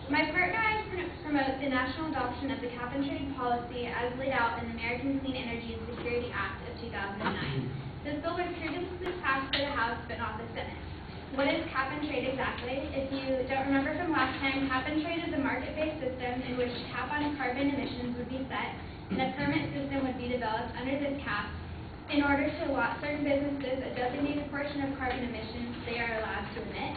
My partner and I promote the national adoption of the Cap and Trade policy as laid out in the American Clean Energy and Security Act of 2009. This bill was previously passed by the House but not the Senate. What is cap and trade exactly? If you don't remember from last time, cap and trade is a market-based system in which a cap on carbon emissions would be set and a permit system would be developed under this cap in order to allot certain businesses a designated portion of carbon emissions they are allowed to emit.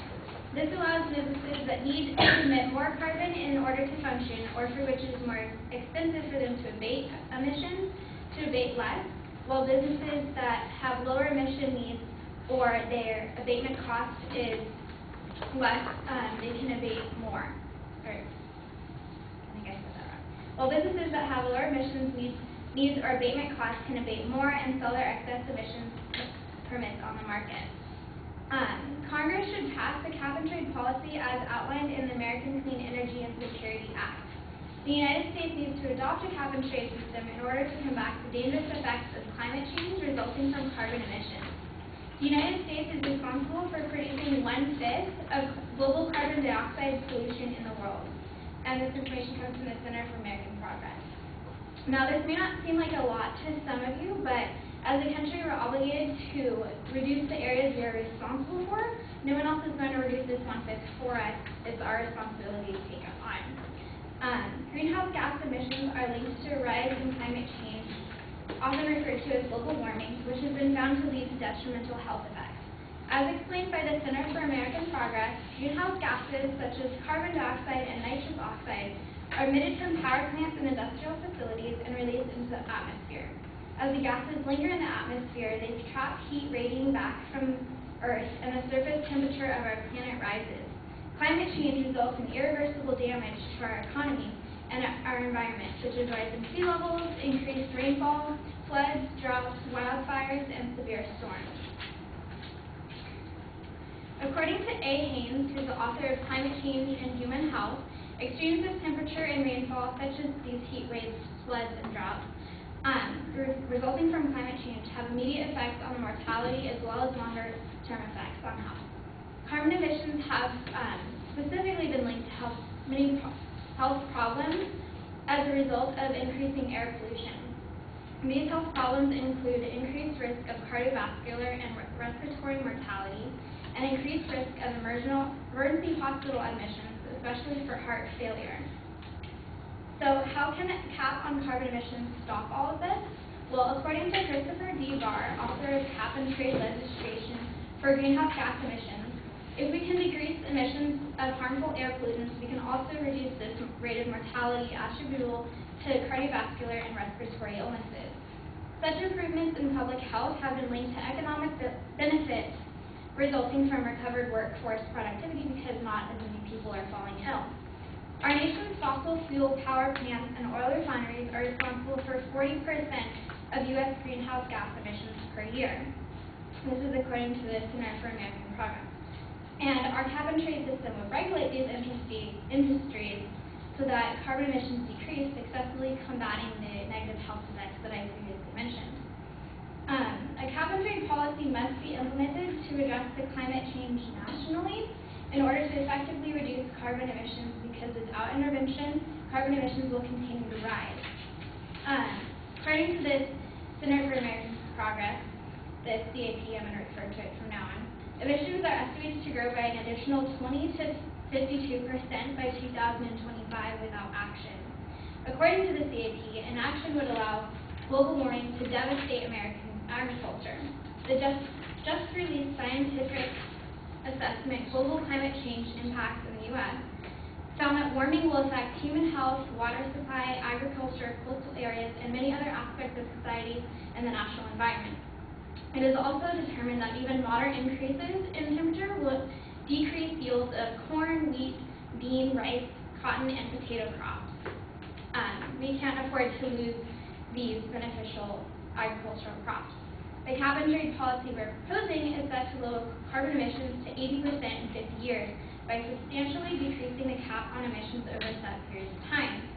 This allows businesses that need to emit more carbon in order to function, or for which it is more expensive for them to abate emissions, to abate less, while businesses that have lower emission needs or their abatement cost is less, they can abate more. Or, I think I said that wrong. While businesses that have lower emissions needs or abatement costs can abate more and sell their excess emissions permits on the market. Congress should pass the cap and trade policy as outlined in the American Clean Energy and Security Act. The United States needs to adopt a cap and trade system in order to combat the dangerous effects of climate change resulting from carbon emissions. The United States is responsible for producing 1/5 of global carbon dioxide pollution in the world. And this information comes from the Center for American Progress. Now, this may not seem like a lot to some of you, but as a country, we're obligated to reduce the areas we are responsible for. No one else is going to reduce this 1/5 for us. It's our responsibility to take it on. Greenhouse gas emissions are linked to a rise in climate change, often referred to as global warming, which has been found to lead to detrimental health effects. As explained by the Center for American Progress, greenhouse gases such as carbon dioxide and nitrous oxide are emitted from power plants and industrial facilities and released into the atmosphere. As the gases linger in the atmosphere, they trap heat radiating back from Earth, and the surface temperature of our planet rises. Climate change results in irreversible damage to our economy and our environment, such as rising sea levels, increased rainfall, floods, droughts, wildfires, and severe storms. According to A. Haynes, who is the author of Climate Change and Human Health, extremes of temperature and rainfall, such as these heat waves, floods, and droughts, resulting from climate change, have immediate effects on the mortality as well as longer-term effects on health. Carbon emissions have specifically been linked to many health problems as a result of increasing air pollution. These health problems include increased risk of cardiovascular and respiratory mortality, and increased risk of emergency hospital admissions, especially for heart failure. So how can a cap on carbon emissions stop all of this? Well, according to Christopher D. Barr, author of Cap and Trade legislation for greenhouse gas emissions, if we can decrease emissions of harmful air pollutants, we can also reduce this rate of mortality attributable to cardiovascular and respiratory illnesses. Such improvements in public health have been linked to economic benefits resulting from recovered workforce productivity because not as many people are falling ill. Our nation's fossil fuel power plants and oil refineries are responsible for 40% of U.S. greenhouse gas emissions per year. This is according to the Center for American Progress. And our cap and trade system would regulate these industries so that carbon emissions decrease, successfully combating the negative health effects that I previously mentioned. A cap and trade policy must be implemented to address the climate change nationally in order to effectively reduce carbon emissions, because without intervention, carbon emissions will continue to rise. According to the Center for American Progress, the CAP, I'm going to refer to it from now on, emissions are estimated to grow by an additional 20 to 52% by 2025 without action. According to the CAP, inaction would allow global warming to devastate American agriculture. The just released scientific assessment, Global Climate Change Impacts in the U.S., found that warming will affect human health, water supply, agriculture, coastal areas, and many other aspects of society and the natural environment. It is also determined that even moderate increases in temperature will decrease yields of corn, wheat, bean, rice, cotton, and potato crops. We can't afford to lose these beneficial agricultural crops. The cap and trade policy we're proposing is set to lower carbon emissions to 80% in 50 years by substantially decreasing the cap on emissions over a set period of time.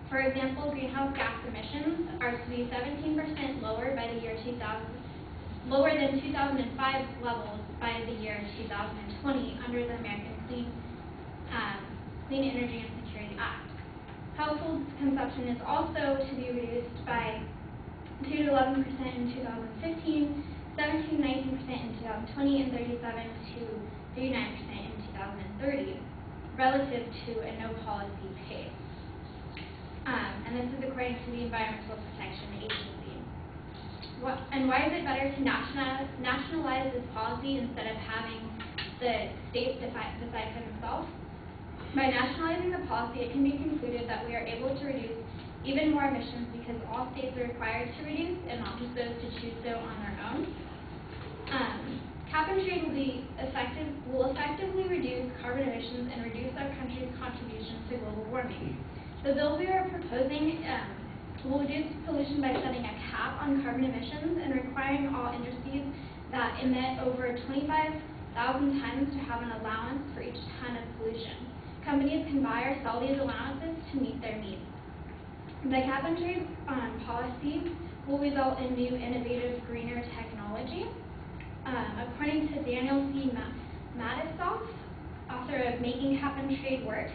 For example, greenhouse gas emissions are to be 17% lower by the year 2000, lower than 2005 levels by the year 2020 under the American Clean Energy and Security Household consumption is also to be reduced by 2 to 11% in 2015, 17 to 19% in 2020, and 37 to 39% in 2030, relative to a no-policy pace. And this is according to the Environmental Protection Agency. And why is it better to nationalize this policy instead of having the states decide for themselves? By nationalizing the policy, it can be concluded that we are able to reduce even more emissions because all states are required to reduce and not just those to choose so on their own. Cap and trade will effectively reduce carbon emissions and reduce our country's contribution to global warming. The bill we are proposing will reduce pollution by setting a cap on carbon emissions and requiring all industries that emit over 25,000 tons to have an allowance for each ton of pollution. Companies can buy or sell these allowances to meet their needs. The cap and trade policy will result in new, innovative, greener technology. According to Daniel C. Matisoff, author of Making Cap and Trade Work,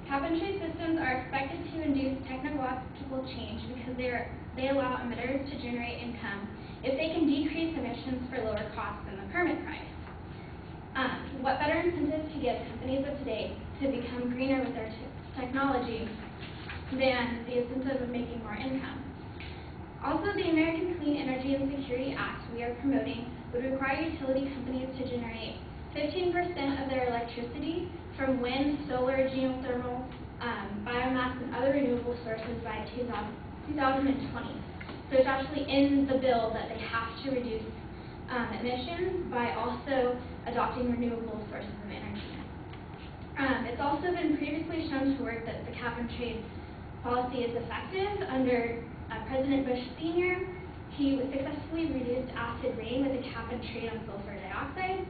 cap and trade systems are expected to induce technological change because they allow emitters to generate income if they can decrease emissions for lower costs than the permit price. What better incentive to give companies of today to become greener with their technology than the incentive of making more income? Also, the American Clean Energy and Security Act we are promoting would require utility companies to generate 15% of their electricity from wind, solar, geothermal, biomass, and other renewable sources by 2020. So it's actually in the bill that they have to reduce emissions by also adopting renewable sources of energy. It's also been previously shown to work that the cap and trade policy is effective. Under President Bush Sr., he successfully reduced acid rain with a cap and trade on sulfur dioxide.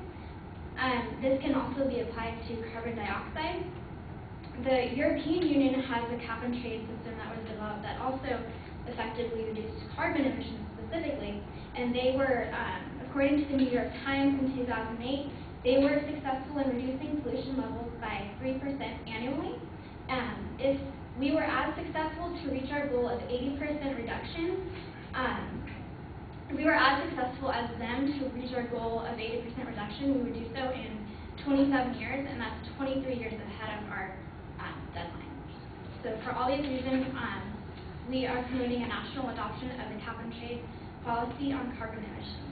This can also be applied to carbon dioxide. The European Union has a cap and trade system that was developed that also effectively reduced carbon emissions specifically, and they were, according to the New York Times in 2008, they were successful in reducing pollution levels by 3% annually. If we were as successful to reach our goal of 80% reduction, we were as successful as them to reach our goal of 80% reduction, we would do so in 27 years, and that's 23 years ahead of our deadline. So for all these reasons, we are promoting a national adoption of the cap and trade policy on carbon emissions.